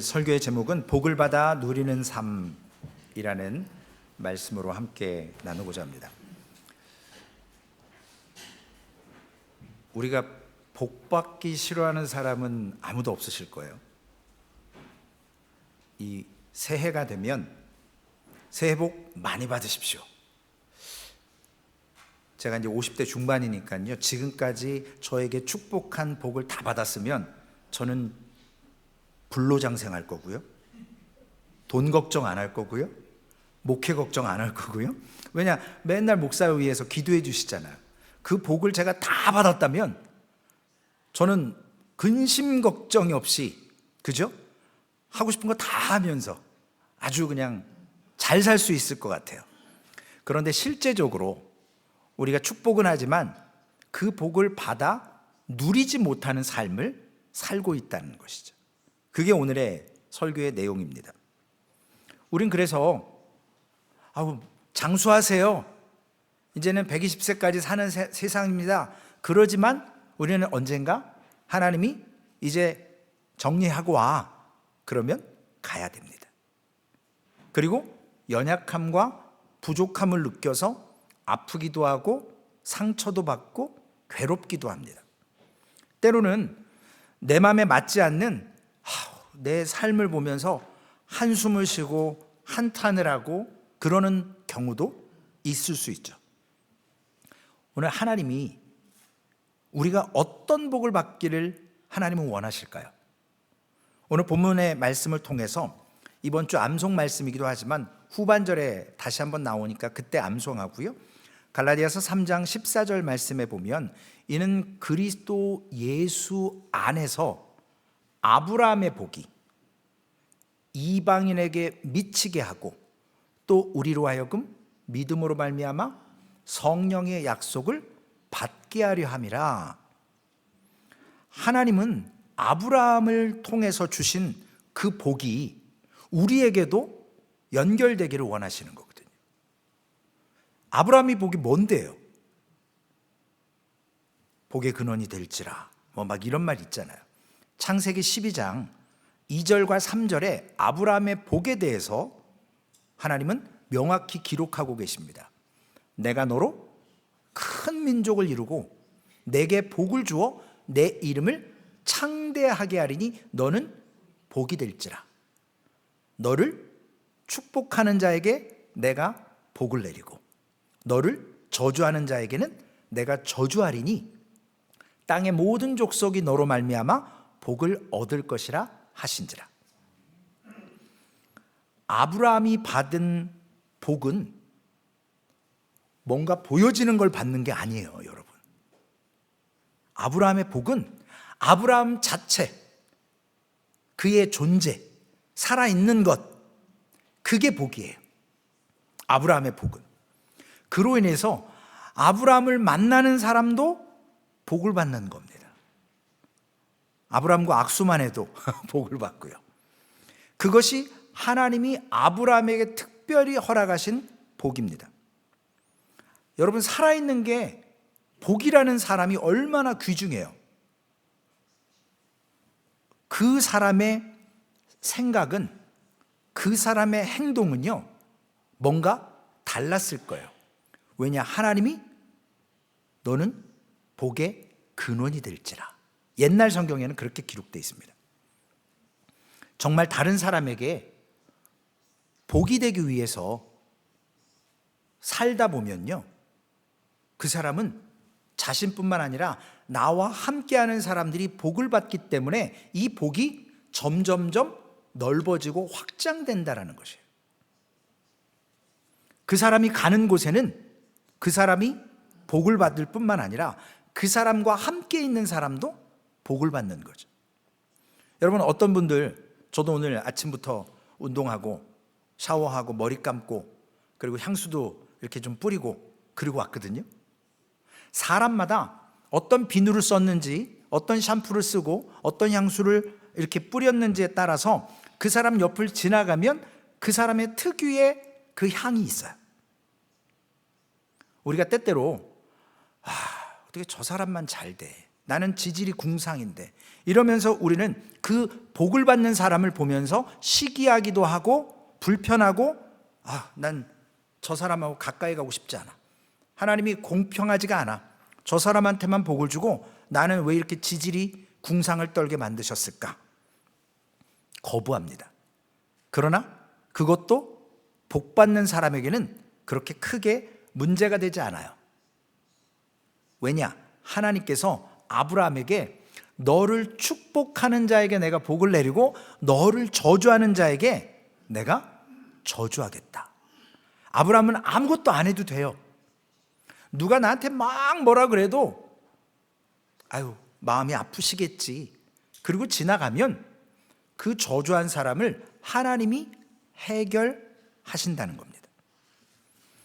설교의 제목은 복을 받아 누리는 삶이라는 말씀으로 함께 나누고자 합니다. 우리가 복 받기 싫어하는 사람은 아무도 없으실 거예요. 이 새해가 되면 새해 복 많이 받으십시오. 제가 이제 50대 중반이니까요. 지금까지 저에게 축복한 복을 다 받았으면 저는 불로장생할 거고요. 돈 걱정 안 할 거고요. 목회 걱정 안 할 거고요. 왜냐? 맨날 목사 위해서 기도해 주시잖아요. 그 복을 제가 다 받았다면 저는 근심 걱정이 없이, 그죠? 하고 싶은 거 다 하면서 아주 그냥 잘 살 수 있을 것 같아요. 그런데 실제적으로 우리가 축복은 하지만 그 복을 받아 누리지 못하는 삶을 살고 있다는 것이죠. 그게 오늘의 설교의 내용입니다. 우린 그래서 장수하세요. 이제는 120세까지 사는 세상입니다. 그러지만 우리는 언젠가 하나님이 이제 정리하고 와. 그러면 가야 됩니다. 그리고 연약함과 부족함을 느껴서 아프기도 하고 상처도 받고 괴롭기도 합니다. 때로는 내 마음에 맞지 않는 내 삶을 보면서 한숨을 쉬고 한탄을 하고 그러는 경우도 있을 수 있죠. 오늘 하나님이 우리가 어떤 복을 받기를 하나님은 원하실까요? 오늘 본문의 말씀을 통해서 이번 주 암송 말씀이기도 하지만 후반절에 다시 한번 나오니까 그때 암송하고요. 갈라디아서 3장 14절 말씀에 보면 이는 그리스도 예수 안에서 아브라함의 복이 이방인에게 미치게 하고 또 우리로 하여금 믿음으로 말미암아 성령의 약속을 받게 하려 함이라. 하나님은 아브라함을 통해서 주신 그 복이 우리에게도 연결되기를 원하시는 거거든요. 아브라함의 복이 뭔데요? 복의 근원이 될지라 막 이런 말 있잖아요. 창세기 12장 2절과 3절에 아브라함의 복에 대해서 하나님은 명확히 기록하고 계십니다. 내가 너로 큰 민족을 이루고 내게 복을 주어 내 이름을 창대하게 하리니 너는 복이 될지라. 너를 축복하는 자에게 내가 복을 내리고 너를 저주하는 자에게는 내가 저주하리니 땅의 모든 족속이 너로 말미암아 복을 얻을 것이라 하신지라. 아브라함이 받은 복은 뭔가 보여지는 걸 받는 게 아니에요, 여러분. 아브라함의 복은 아브라함 자체, 그의 존재, 살아있는 것, 그게 복이에요. 아브라함의 복은. 그로 인해서 아브라함을 만나는 사람도 복을 받는 겁니다. 아브라함과 악수만 해도 복을 받고요. 그것이 하나님이 아브라함에게 특별히 허락하신 복입니다. 여러분, 살아있는 게 복이라는 사람이 얼마나 귀중해요. 그 사람의 생각은, 그 사람의 행동은요, 뭔가 달랐을 거예요. 왜냐? 하나님이 너는 복의 근원이 될지라. 옛날 성경에는 그렇게 기록되어 있습니다. 정말 다른 사람에게 복이 되기 위해서 살다 보면요, 그 사람은 자신뿐만 아니라 나와 함께하는 사람들이 복을 받기 때문에 이 복이 점점점 넓어지고 확장된다는 것이에요. 그 사람이 가는 곳에는 그 사람이 복을 받을 뿐만 아니라 그 사람과 함께 있는 사람도 복을 받는 거죠. 여러분, 어떤 분들, 저도 오늘 아침부터 운동하고 샤워하고 머리 감고 그리고 향수도 이렇게 좀 뿌리고 그리고 왔거든요. 사람마다 어떤 비누를 썼는지, 어떤 샴푸를 쓰고 어떤 향수를 이렇게 뿌렸는지에 따라서 그 사람 옆을 지나가면 그 사람의 특유의 그 향이 있어요. 우리가 때때로 어떻게 저 사람만 잘 돼? 나는 지질이 궁상인데. 이러면서 우리는 그 복을 받는 사람을 보면서 시기하기도 하고 불편하고, 난 저 사람하고 가까이 가고 싶지 않아. 하나님이 공평하지가 않아. 저 사람한테만 복을 주고 나는 왜 이렇게 지질이 궁상을 떨게 만드셨을까? 거부합니다. 그러나 그것도 복 받는 사람에게는 그렇게 크게 문제가 되지 않아요. 왜냐? 하나님께서 아브라함에게 너를 축복하는 자에게 내가 복을 내리고 너를 저주하는 자에게 내가 저주하겠다. 아브라함은 아무것도 안 해도 돼요. 누가 나한테 막 뭐라 그래도 마음이 아프시겠지. 그리고 지나가면 그 저주한 사람을 하나님이 해결하신다는 겁니다.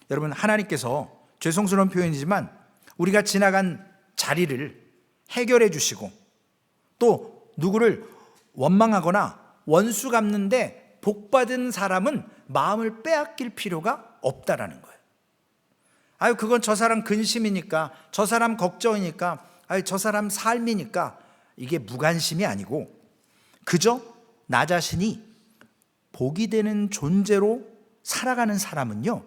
여러분, 하나님께서 죄송스러운 표현이지만 우리가 지나간 자리를 해결해 주시고 또 누구를 원망하거나 원수 갚는데 복받은 사람은 마음을 빼앗길 필요가 없다라는 거예요. 그건 저 사람 근심이니까, 저 사람 걱정이니까, 저 사람 삶이니까, 이게 무관심이 아니고 그저 나 자신이 복이 되는 존재로 살아가는 사람은요,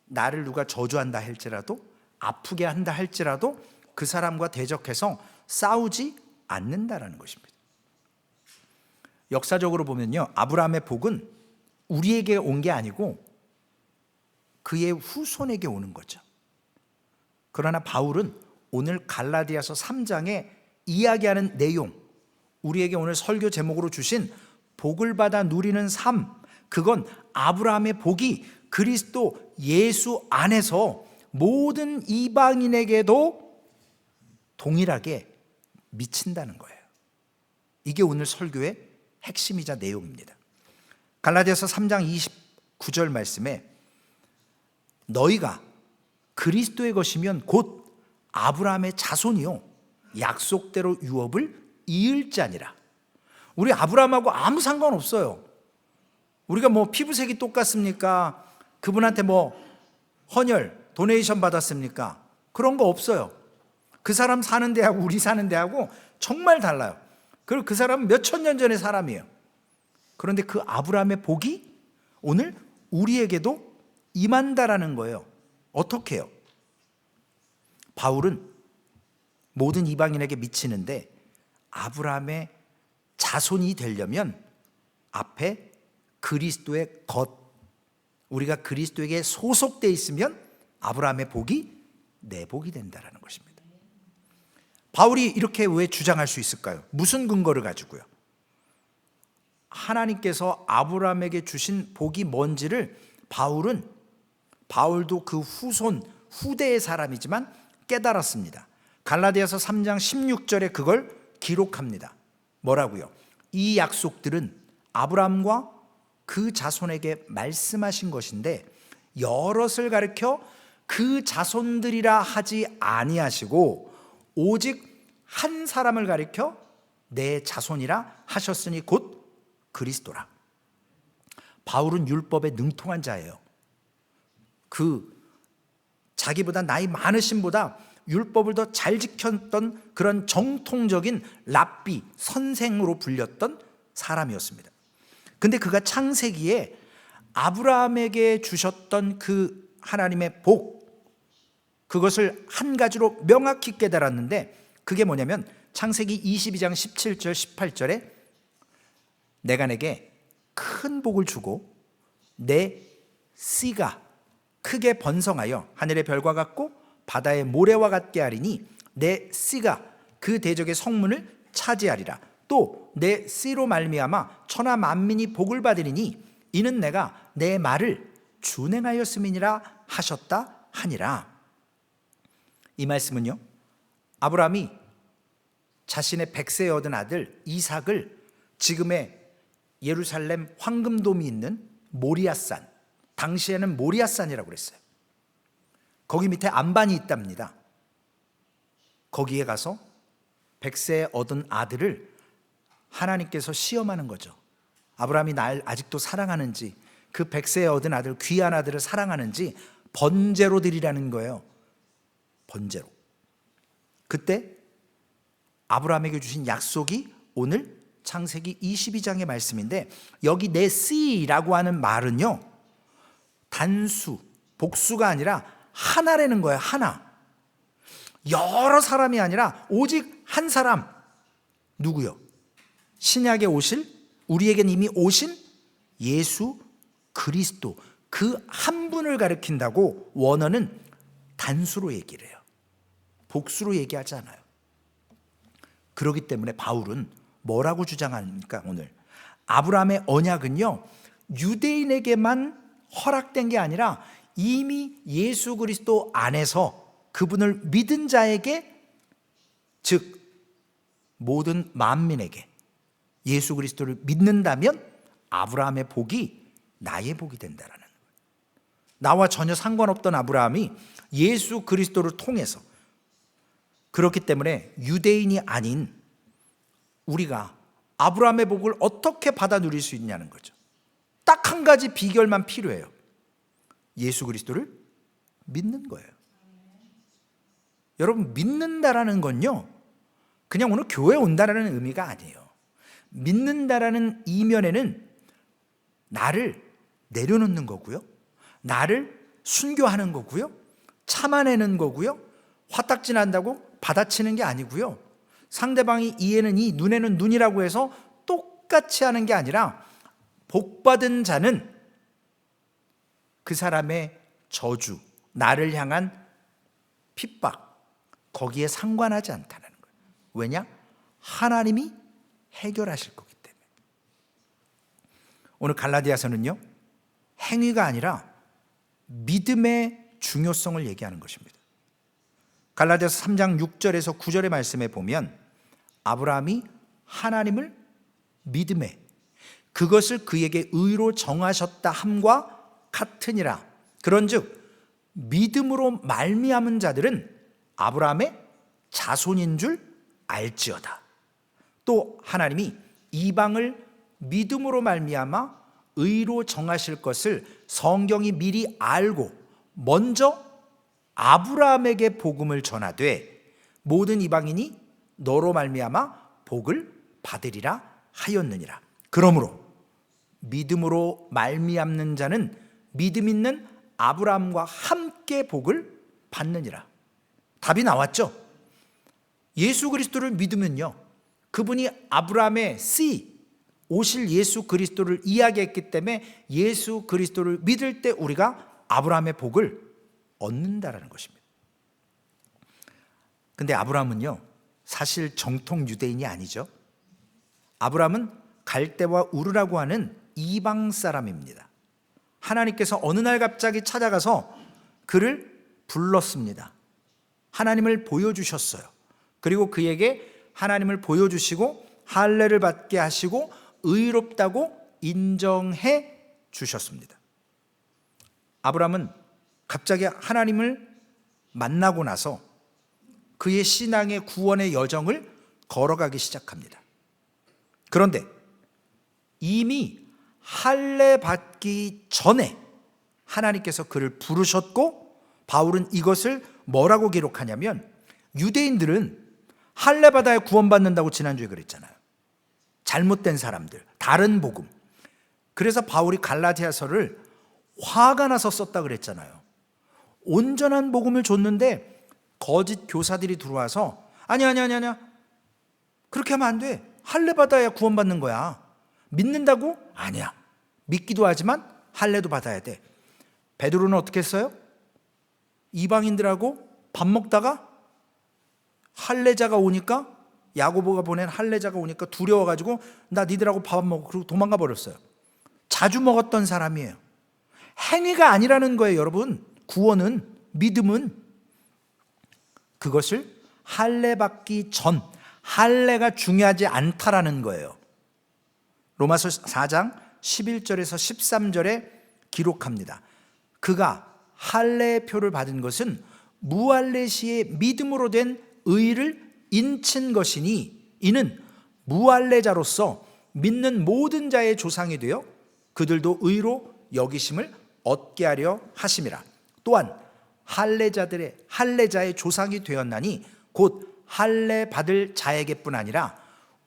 나를 누가 저주한다 할지라도, 아프게 한다 할지라도 그 사람과 대적해서 싸우지 않는다라는 것입니다. 역사적으로 보면요, 아브라함의 복은 우리에게 온 게 아니고 그의 후손에게 오는 거죠. 그러나 바울은 오늘 갈라디아서 3장에 이야기하는 내용, 우리에게 오늘 설교 제목으로 주신 복을 받아 누리는 삶, 그건 아브라함의 복이 그리스도 예수 안에서 모든 이방인에게도 동일하게 미친다는 거예요. 이게 오늘 설교의 핵심이자 내용입니다. 갈라디아서 3장 29절 말씀에 너희가 그리스도의 것이면 곧 아브라함의 자손이요 약속대로 유업을 이을 자니라. 우리 아브라함하고 아무 상관없어요. 우리가 뭐 피부색이 똑같습니까? 그분한테 뭐 헌혈, 도네이션 받았습니까? 그런 거 없어요. 그 사람 사는 데하고 우리 사는 데하고 정말 달라요. 그리고 그 사람은 몇천 년 전의 사람이에요. 그런데 그 아브라함의 복이 오늘 우리에게도 임한다라는 거예요. 어떻게 해요? 바울은 모든 이방인에게 미치는데 아브라함의 자손이 되려면 앞에 그리스도의 것, 우리가 그리스도에게 소속되어 있으면 아브라함의 복이 내 복이 된다라는 것입니다. 바울이 이렇게 왜 주장할 수 있을까요? 무슨 근거를 가지고요? 하나님께서 아브라함에게 주신 복이 뭔지를 바울도 그 후대의 사람이지만 깨달았습니다. 갈라디아서 3장 16절에 그걸 기록합니다. 뭐라고요? 이 약속들은 아브라함과 그 자손에게 말씀하신 것인데 여럿을 가리켜 그 자손들이라 하지 아니하시고 오직 한 사람을 가리켜 내 자손이라 하셨으니 곧 그리스도라. 바울은 율법에 능통한 자예요. 자기보다 나이 많으신 보다 율법을 더 잘 지켰던 그런 정통적인 랍비, 선생으로 불렸던 사람이었습니다. 근데 그가 창세기에 아브라함에게 주셨던 그 하나님의 복, 그것을 한 가지로 명확히 깨달았는데 그게 뭐냐면 창세기 22장 17절 18절에 내가 내게 큰 복을 주고 내 씨가 크게 번성하여 하늘의 별과 같고 바다의 모래와 같게 하리니 내 씨가 그 대적의 성문을 차지하리라. 또 내 씨로 말미암아 천하 만민이 복을 받으리니 이는 내가 내 말을 준행하였음이니라 하셨다 하니라. 이 말씀은요, 아브라함이 자신의 백세에 얻은 아들 이삭을 지금의 예루살렘 황금돔이 있는 모리아산, 당시에는 모리아산이라고 그랬어요. 거기 밑에 안반이 있답니다. 거기에 가서 백세에 얻은 아들을 하나님께서 시험하는 거죠. 아브라함이 날 아직도 사랑하는지, 그 백세에 얻은 아들, 귀한 아들을 사랑하는지 번제로 드리라는 거예요. 번제로. 그때 아브라함에게 주신 약속이 오늘 창세기 22장의 말씀인데, 여기 네시라고 하는 말은요, 단수, 복수가 아니라 하나라는 거예요. 하나. 여러 사람이 아니라 오직 한 사람. 누구요? 신약에 오실, 우리에겐 이미 오신 예수 그리스도, 그 한 분을 가리킨다고 원어는 단수로 얘기를 해요. 복수로 얘기하지 않아요. 그렇기 때문에 바울은 뭐라고 주장합니까? 오늘 아브라함의 언약은요, 유대인에게만 허락된 게 아니라 이미 예수 그리스도 안에서 그분을 믿은 자에게, 즉 모든 만민에게 예수 그리스도를 믿는다면 아브라함의 복이 나의 복이 된다라는 거예요. 나와 전혀 상관없던 아브라함이 예수 그리스도를 통해서, 그렇기 때문에 유대인이 아닌 우리가 아브라함의 복을 어떻게 받아 누릴 수 있냐는 거죠. 딱 한 가지 비결만 필요해요. 예수 그리스도를 믿는 거예요. 여러분, 믿는다라는 건요, 그냥 오늘 교회 온다라는 의미가 아니에요. 믿는다라는 이면에는 나를 내려놓는 거고요, 나를 순교하는 거고요, 참아내는 거고요, 화딱지 난다고 받아치는 게 아니고요, 상대방이 이에는 이, 눈에는 눈이라고 해서 똑같이 하는 게 아니라, 복받은 자는 그 사람의 저주, 나를 향한 핍박, 거기에 상관하지 않다는 거예요. 왜냐? 하나님이 해결하실 거기 때문에. 오늘 갈라디아서는요, 행위가 아니라 믿음의 중요성을 얘기하는 것입니다. 갈라디아서 3장 6절에서 9절의 말씀에 보면 아브라함이 하나님을 믿음에, 그것을 그에게 의로 정하셨다 함과 같으니라. 그런즉 믿음으로 말미암은 자들은 아브라함의 자손인 줄 알지어다. 또 하나님이 이방을 믿음으로 말미암아 의로 정하실 것을 성경이 미리 알고 먼저 아브라함에게 복음을 전하되 모든 이방인이 너로 말미암아 복을 받으리라 하였느니라. 그러므로 믿음으로 말미암는 자는 믿음 있는 아브라함과 함께 복을 받느니라. 답이 나왔죠? 예수 그리스도를 믿으면요, 그분이 아브라함의 씨, 오실 예수 그리스도를 이야기했기 때문에 예수 그리스도를 믿을 때 우리가 아브라함의 복을 얻는다라는 것입니다. 근데 아브라함은요, 사실 정통 유대인이 아니죠. 아브라함은 갈대와 우르라고 하는 이방 사람입니다. 하나님께서 어느 날 갑자기 찾아가서 그를 불렀습니다. 하나님을 보여주셨어요. 그리고 그에게 하나님을 보여주시고 할례를 받게 하시고 의롭다고 인정해 주셨습니다. 아브라함은 갑자기 하나님을 만나고 나서 그의 신앙의 구원의 여정을 걸어가기 시작합니다. 그런데 이미 할례 받기 전에 하나님께서 그를 부르셨고, 바울은 이것을 뭐라고 기록하냐면, 유대인들은 할례 받아야 구원받는다고 지난주에 그랬잖아요. 잘못된 사람들, 다른 복음. 그래서 바울이 갈라디아서를 화가 나서 썼다 그랬잖아요. 온전한 복음을 줬는데 거짓 교사들이 들어와서 아니야 그렇게 하면 안 돼. 할례 받아야 구원받는 거야. 믿는다고? 아니야. 믿기도 하지만 할례도 받아야 돼. 베드로는 어떻게 했어요? 이방인들하고 밥 먹다가 할례자가 오니까, 야고보가 보낸 할례자가 오니까 두려워가지고 나 니들하고 밥 안 먹고, 그리고 도망가 버렸어요. 자주 먹었던 사람이에요. 행위가 아니라는 거예요, 여러분. 구원은, 믿음은 그것을 할례 받기 전, 할례가 중요하지 않다라는 거예요. 로마서 4장 11절에서 13절에 기록합니다. 그가 할례의 표를 받은 것은 무할례 시에 믿음으로 된 의를 인친 것이니 이는 무할례자로서 믿는 모든 자의 조상이 되어 그들도 의로 여기심을 얻게 하려 하심이라. 또한 할례자의 조상이 되었나니 곧 할례 받을 자에게뿐 아니라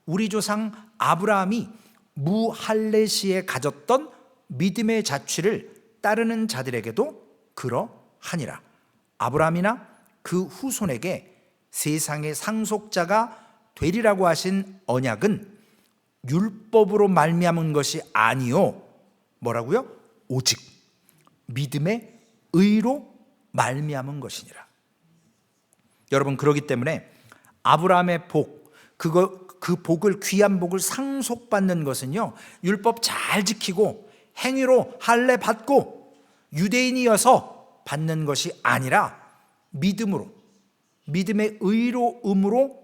우리 조상 아브라함이 무할례시에 가졌던 믿음의 자취를 따르는 자들에게도 그러하니라. 아브라함이나 그 후손에게 세상의 상속자가 되리라고 하신 언약은 율법으로 말미암은 것이 아니요, 뭐라고요? 오직 믿음의 의로 말미암은 것이니라. 여러분, 그렇기 때문에 아브라함의 복, 그 복을, 귀한 복을 상속받는 것은요, 율법 잘 지키고 행위로 할례 받고 유대인이어서 받는 것이 아니라 믿음으로, 믿음의 의로움으로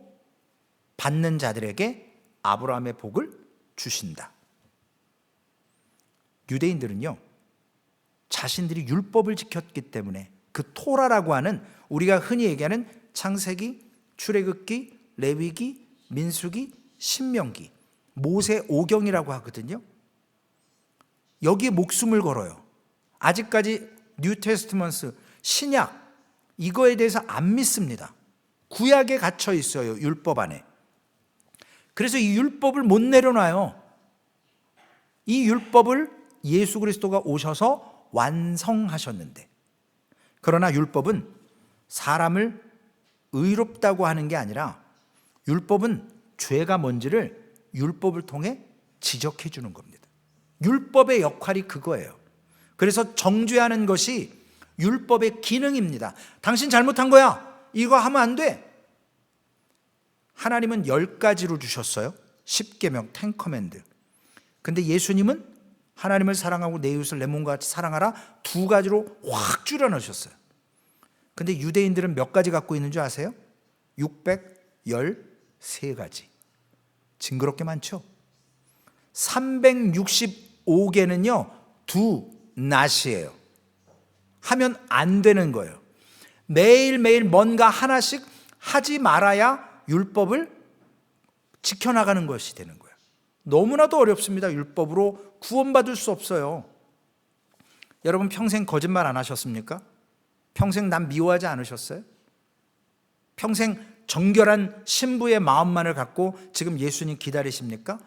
받는 자들에게 아브라함의 복을 주신다. 유대인들은요, 자신들이 율법을 지켰기 때문에 그 토라라고 하는, 우리가 흔히 얘기하는 창세기, 출애굽기, 레위기, 민수기, 신명기, 모세 오경이라고 하거든요. 여기에 목숨을 걸어요. 아직까지 뉴 테스트먼트, 신약, 이거에 대해서 안 믿습니다. 구약에 갇혀 있어요, 율법 안에. 그래서 이 율법을 못 내려놔요. 이 율법을 예수 그리스도가 오셔서 완성하셨는데, 그러나 율법은 사람을 의롭다고 하는 게 아니라 율법은 죄가 뭔지를 율법을 통해 지적해 주는 겁니다. 율법의 역할이 그거예요. 그래서 정죄하는 것이 율법의 기능입니다. 당신 잘못한 거야, 이거 하면 안 돼. 하나님은 10가지로 주셨어요. 10계명, 10커맨드. 근데 예수님은 하나님을 사랑하고 내 이웃을 내 몸과 같이 사랑하라 2가지로 확 줄여넣으셨어요. 근데 유대인들은 몇 가지 갖고 있는 줄 아세요? 613가지. 징그럽게 많죠? 365개는요 두 낫이에요. 하면 안 되는 거예요. 매일매일 뭔가 하나씩 하지 말아야 율법을 지켜나가는 것이 되는 거예요. 너무나도 어렵습니다. 율법으로 구원받을 수 없어요. 여러분, 평생 거짓말 안 하셨습니까? 평생 남 미워하지 않으셨어요? 평생 정결한 신부의 마음만을 갖고 지금 예수님 기다리십니까?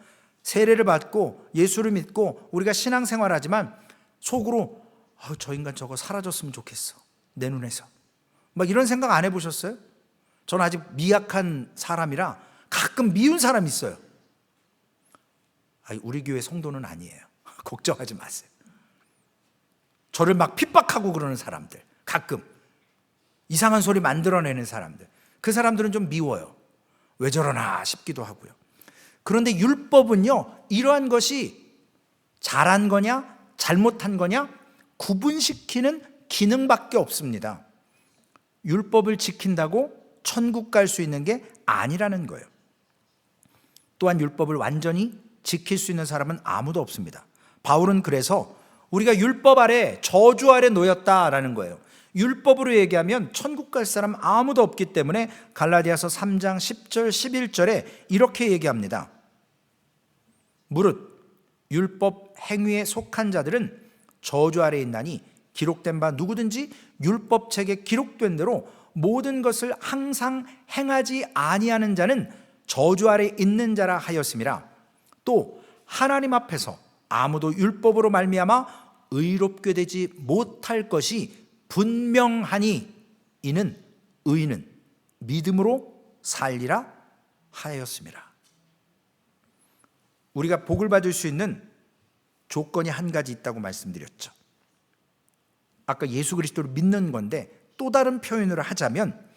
세례를 받고 예수를 믿고 우리가 신앙생활하지만 속으로 저 인간 저거 사라졌으면 좋겠어, 내 눈에서. 막 이런 생각 안 해보셨어요? 저는 아직 미약한 사람이라 가끔 미운 사람이 있어요. 우리 교회 성도는 아니에요. 걱정하지 마세요. 저를 막 핍박하고 그러는 사람들, 가끔 이상한 소리 만들어내는 사람들, 그 사람들은 좀 미워요. 왜 저러나 싶기도 하고요. 그런데 율법은요, 이러한 것이 잘한 거냐 잘못한 거냐 구분시키는 기능밖에 없습니다. 율법을 지킨다고 천국 갈 수 있는 게 아니라는 거예요. 또한 율법을 완전히 지킬 수 있는 사람은 아무도 없습니다. 바울은 그래서 우리가 율법 아래, 저주 아래 놓였다라는 거예요. 율법으로 얘기하면 천국 갈 사람 아무도 없기 때문에 갈라디아서 3장 10절 11절에 이렇게 얘기합니다. 무릇 율법 행위에 속한 자들은 저주 아래 있나니 기록된 바 누구든지 율법책에 기록된 대로 모든 것을 항상 행하지 아니하는 자는 저주 아래 있는 자라 하였음이라. 또 하나님 앞에서 아무도 율법으로 말미암아 의롭게 되지 못할 것이 분명하니 이는 의인은 믿음으로 살리라 하였음이라. 우리가 복을 받을 수 있는 조건이 한 가지 있다고 말씀드렸죠. 아까 예수 그리스도를 믿는 건데 또 다른 표현으로 하자면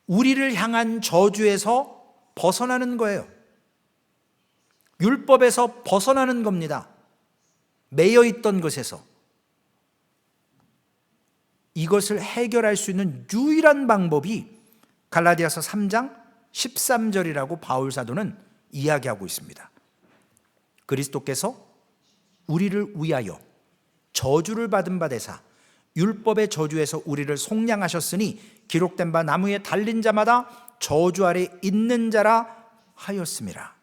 우리를 향한 저주에서 벗어나는 거예요. 율법에서 벗어나는 겁니다. 매여 있던 것에서. 이것을 해결할 수 있는 유일한 방법이 갈라디아서 3장 13절이라고 바울 사도는 이야기하고 있습니다. 그리스도께서 우리를 위하여 저주를 받은 바 되사 율법의 저주에서 우리를 속량하셨으니 기록된 바 나무에 달린 자마다 저주 아래 있는 자라 하였음이라.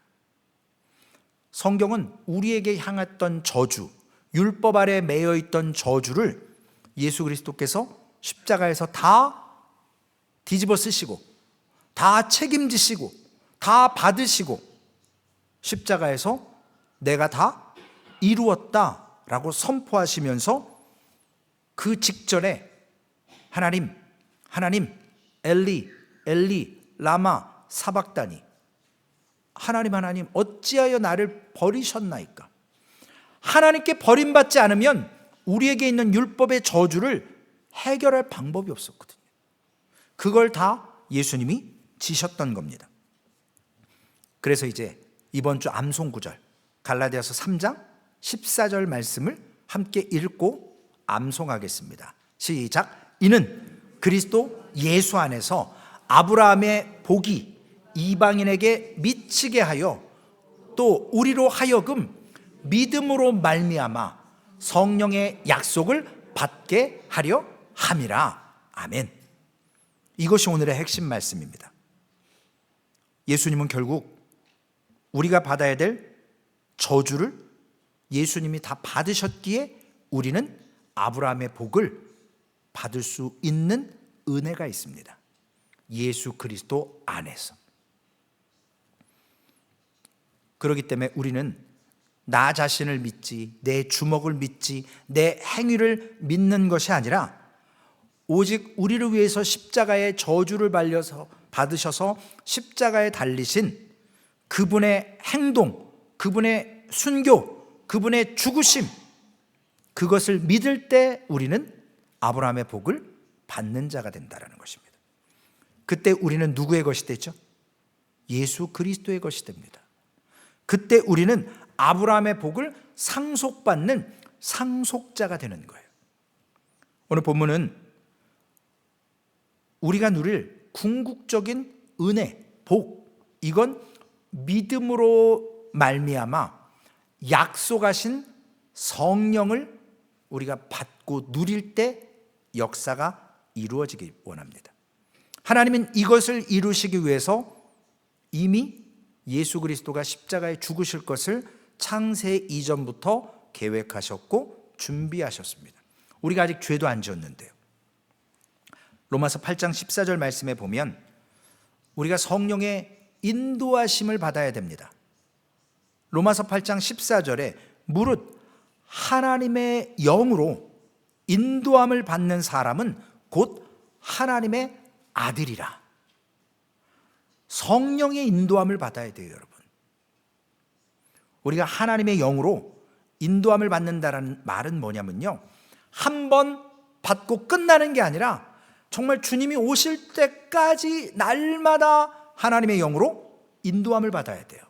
성경은 우리에게 향했던 저주, 율법 아래 매여 있던 저주를 예수 그리스도께서 십자가에서 다 뒤집어 쓰시고 다 책임지시고 다 받으시고 십자가에서 내가 다 이루었다라고 선포하시면서 그 직전에 하나님, 하나님, 엘리, 엘리, 라마, 사박다니, 하나님, 하나님, 어찌하여 나를 버리셨나이까? 하나님께 버림받지 않으면 우리에게 있는 율법의 저주를 해결할 방법이 없었거든요. 그걸 다 예수님이 지셨던 겁니다. 그래서 이제 이번 주 암송 구절 갈라디아서 3장 14절 말씀을 함께 읽고 암송하겠습니다. 시작. 이는 그리스도 예수 안에서 아브라함의 복이 이방인에게 미치게 하여 또 우리로 하여금 믿음으로 말미암아 성령의 약속을 받게 하려 함이라. 아멘. 이것이 오늘의 핵심 말씀입니다. 예수님은 결국 우리가 받아야 될 저주를 예수님이 다 받으셨기에 우리는 아브라함의 복을 받을 수 있는 은혜가 있습니다. 예수 그리스도 안에서. 그렇기 때문에 우리는 나 자신을 믿지, 내 주먹을 믿지, 내 행위를 믿는 것이 아니라 오직 우리를 위해서 십자가의 저주를 받으셔서 십자가에 달리신 그분의 행동, 그분의 순교, 그분의 죽으심, 그것을 믿을 때 우리는 아브라함의 복을 받는 자가 된다는 것입니다. 그때 우리는 누구의 것이 되죠? 예수 그리스도의 것이 됩니다. 그때 우리는 아브라함의 복을 상속받는 상속자가 되는 거예요. 오늘 본문은 우리가 누릴 궁극적인 은혜, 복, 이건 믿음으로 말미암아 약속하신 성령을 우리가 받고 누릴 때 역사가 이루어지길 원합니다. 하나님은 이것을 이루시기 위해서 이미 예수 그리스도가 십자가에 죽으실 것을 창세 이전부터 계획하셨고 준비하셨습니다. 우리가 아직 죄도 안 지었는데요. 로마서 8장 14절 말씀에 보면 우리가 성령의 인도하심을 받아야 됩니다. 로마서 8장 14절에 무릇 하나님의 영으로 인도함을 받는 사람은 곧 하나님의 아들이라. 성령의 인도함을 받아야 돼요, 여러분. 우리가 하나님의 영으로 인도함을 받는다는 말은 뭐냐면요, 한 번 받고 끝나는 게 아니라 정말 주님이 오실 때까지 날마다 하나님의 영으로 인도함을 받아야 돼요.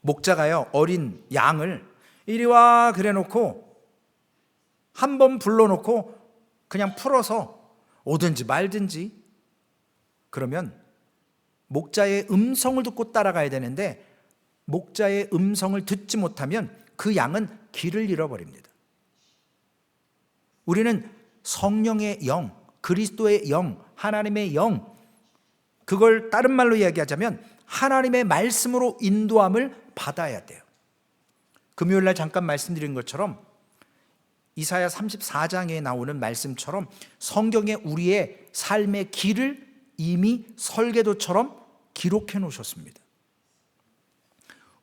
목자가요, 어린 양을 이리 와 그래 놓고 한 번 불러놓고 그냥 풀어서 오든지 말든지, 그러면 목자의 음성을 듣고 따라가야 되는데 목자의 음성을 듣지 못하면 그 양은 길을 잃어버립니다. 우리는 성령의 영, 그리스도의 영, 하나님의 영, 그걸 다른 말로 이야기하자면 하나님의 말씀으로 인도함을 받아야 돼요. 금요일날 잠깐 말씀드린 것처럼 이사야 34장에 나오는 말씀처럼 성경에 우리의 삶의 길을 이미 설계도처럼 기록해 놓으셨습니다.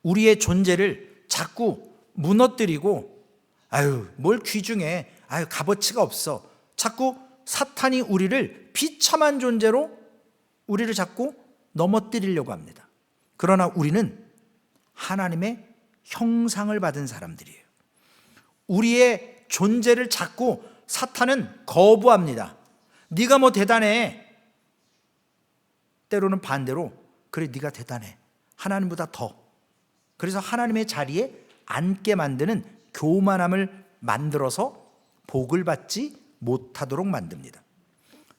우리의 존재를 자꾸 무너뜨리고 아유 뭘 귀중해, 아유 값어치가 없어, 자꾸 사탄이 우리를 비참한 존재로 우리를 자꾸 넘어뜨리려고 합니다. 그러나 우리는 하나님의 형상을 받은 사람들이에요. 우리의 존재를 자꾸 사탄은 거부합니다. 네가 뭐 대단해. 때로는 반대로 그래 네가 대단해, 하나님보다 더. 그래서 하나님의 자리에 앉게 만드는 교만함을 만들어서 복을 받지 못하도록 만듭니다.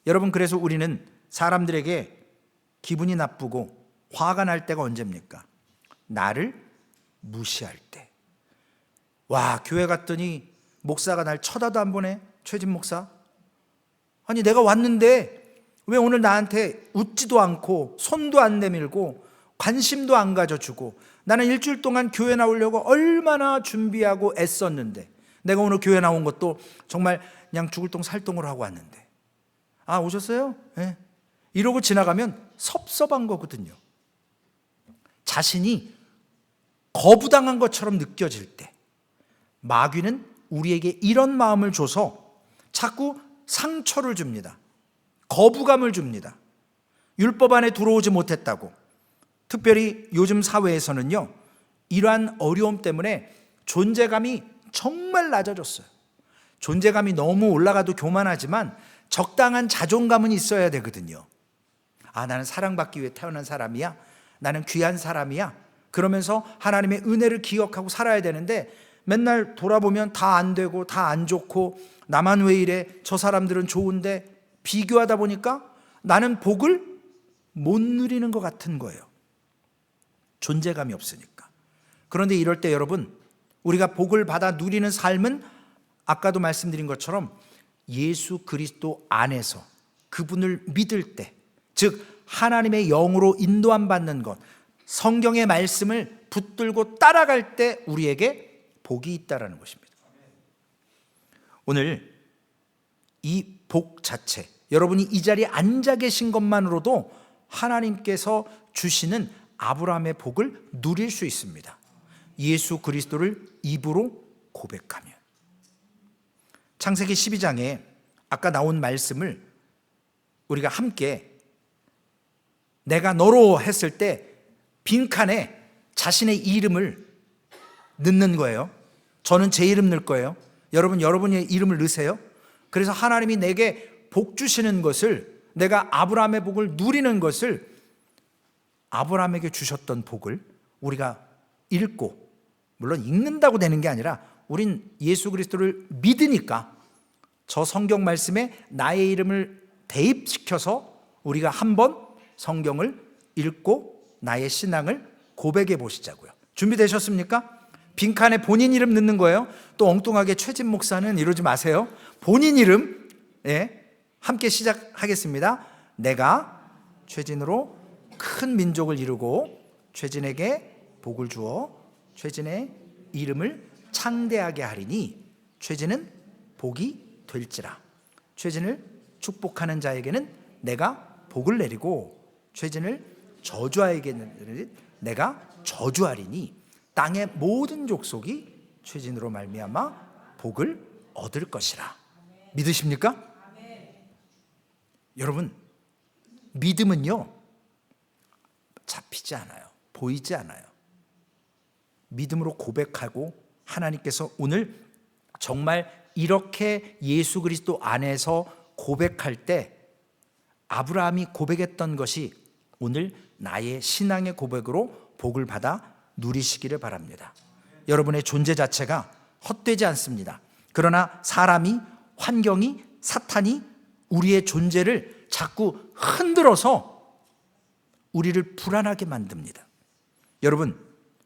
여러분, 그래서 우리는 사람들에게 기분이 나쁘고 화가 날 때가 언제입니까? 나를 무시할 때. 와, 교회 갔더니 목사가 날 쳐다도 안 보네. 최진 목사, 아니 내가 왔는데 왜 오늘 나한테 웃지도 않고 손도 안 내밀고 관심도 안 가져주고, 나는 일주일 동안 교회 나오려고 얼마나 준비하고 애썼는데, 내가 오늘 교회 나온 것도 정말 그냥 죽을 똥 살똥으로 하고 왔는데, 아 오셨어요? 네. 이러고 지나가면 섭섭한 거거든요. 자신이 거부당한 것처럼 느껴질 때 마귀는 우리에게 이런 마음을 줘서 자꾸 상처를 줍니다. 거부감을 줍니다. 율법 안에 들어오지 못했다고. 특별히 요즘 사회에서는요, 이러한 어려움 때문에 존재감이 정말 낮아졌어요. 존재감이 너무 올라가도 교만하지만 적당한 자존감은 있어야 되거든요. 아, 나는 사랑받기 위해 태어난 사람이야. 나는 귀한 사람이야. 그러면서 하나님의 은혜를 기억하고 살아야 되는데 맨날 돌아보면 다 안 되고 다 안 좋고 나만 왜 이래? 저 사람들은 좋은데 비교하다 보니까 나는 복을 못 누리는 것 같은 거예요. 존재감이 없으니까. 그런데 이럴 때 여러분, 우리가 복을 받아 누리는 삶은 아까도 말씀드린 것처럼 예수 그리스도 안에서 그분을 믿을 때, 즉 하나님의 영으로 인도함 받는 것, 성경의 말씀을 붙들고 따라갈 때 우리에게 복이 있다라는 것입니다. 오늘 이 복 자체, 여러분이 이 자리에 앉아 계신 것만으로도 하나님께서 주시는 아브라함의 복을 누릴 수 있습니다. 예수 그리스도를 입으로 고백하면. 창세기 12장에 아까 나온 말씀을 우리가 함께 내가 너로 했을 때 빈칸에 자신의 이름을 넣는 거예요. 저는 제 이름 넣을 거예요. 여러분, 여러분의 이름을 넣으세요. 그래서 하나님이 내게 복 주시는 것을, 내가 아브라함의 복을 누리는 것을, 아브라함에게 주셨던 복을 우리가 읽고, 물론 읽는다고 되는 게 아니라 우린 예수 그리스도를 믿으니까 저 성경 말씀에 나의 이름을 대입시켜서 우리가 한번 성경을 읽고 나의 신앙을 고백해 보시자고요. 준비되셨습니까? 빈칸에 본인 이름 넣는 거예요. 또 엉뚱하게 최진 목사는 이러지 마세요. 본인 이름, 함께 시작하겠습니다. 내가 최진으로 큰 민족을 이루고 최진에게 복을 주어 최진의 이름을 창대하게 하리니 최진은 복이 될지라. 최진을 축복하는 자에게는 내가 복을 내리고 최진을 저주하에게는 내가 저주하리니 땅의 모든 족속이 최진으로 말미암아 복을 얻을 것이라. 믿으십니까? 여러분, 믿음은요 잡히지 않아요. 보이지 않아요. 믿음으로 고백하고 하나님께서 오늘 정말 이렇게 예수 그리스도 안에서 고백할 때 아브라함이 고백했던 것이 오늘 나의 신앙의 고백으로 복을 받아 누리시기를 바랍니다. 여러분의 존재 자체가 헛되지 않습니다. 그러나 사람이, 환경이, 사탄이 우리의 존재를 자꾸 흔들어서 우리를 불안하게 만듭니다. 여러분,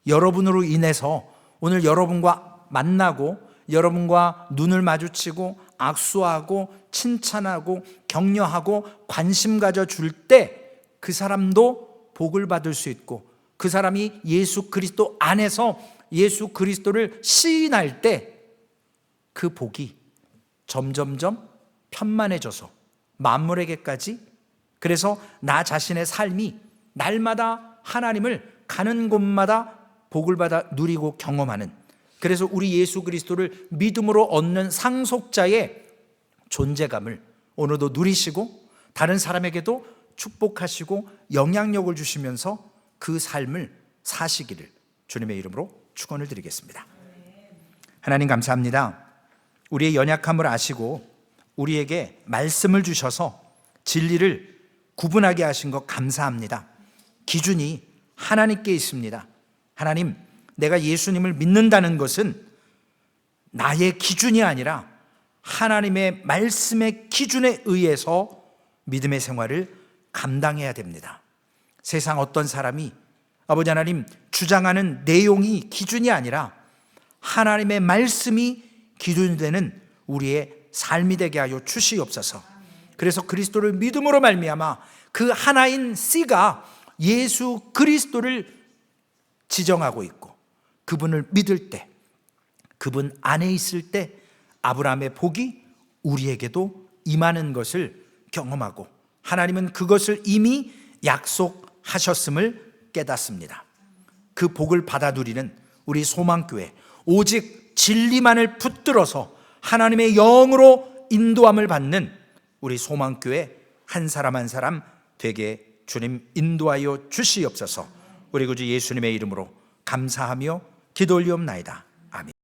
여러분으로 인해서 오늘 여러분과 만나고 여러분과 눈을 마주치고 악수하고 칭찬하고 격려하고 관심 가져줄 때 그 사람도 복을 받을 수 있고 그 사람이 예수 그리스도 안에서 예수 그리스도를 시인할 때 그 복이 점점점 편만해져서 만물에게까지, 그래서 나 자신의 삶이 날마다 하나님을 가는 곳마다 복을 받아 누리고 경험하는, 그래서 우리 예수 그리스도를 믿음으로 얻는 상속자의 존재감을 오늘도 누리시고 다른 사람에게도 축복하시고 영향력을 주시면서 그 삶을 사시기를 주님의 이름으로 축원을 드리겠습니다. 하나님 감사합니다. 우리의 연약함을 아시고 우리에게 말씀을 주셔서 진리를 구분하게 하신 것 감사합니다. 기준이 하나님께 있습니다. 하나님, 내가 예수님을 믿는다는 것은 나의 기준이 아니라 하나님의 말씀의 기준에 의해서 믿음의 생활을 감당해야 됩니다. 세상 어떤 사람이 아버지 하나님 주장하는 내용이 기준이 아니라 하나님의 말씀이 기준이 되는 우리의 삶이 되게 하여 주시옵소서. 그래서 그리스도를 믿음으로 말미암아 그 하나인 C가 예수 그리스도를 지정하고 있고 그분을 믿을 때, 그분 안에 있을 때 아브라함의 복이 우리에게도 임하는 것을 경험하고 하나님은 그것을 이미 약속하셨음을 깨닫습니다. 그 복을 받아 누리는 우리 소망교회, 오직 진리만을 붙들어서 하나님의 영으로 인도함을 받는 우리 소망교회 한 사람 한 사람 되게 주님 인도하여 주시옵소서. 우리 구주 예수님의 이름으로 감사하며 기도 올리옵나이다. 아멘.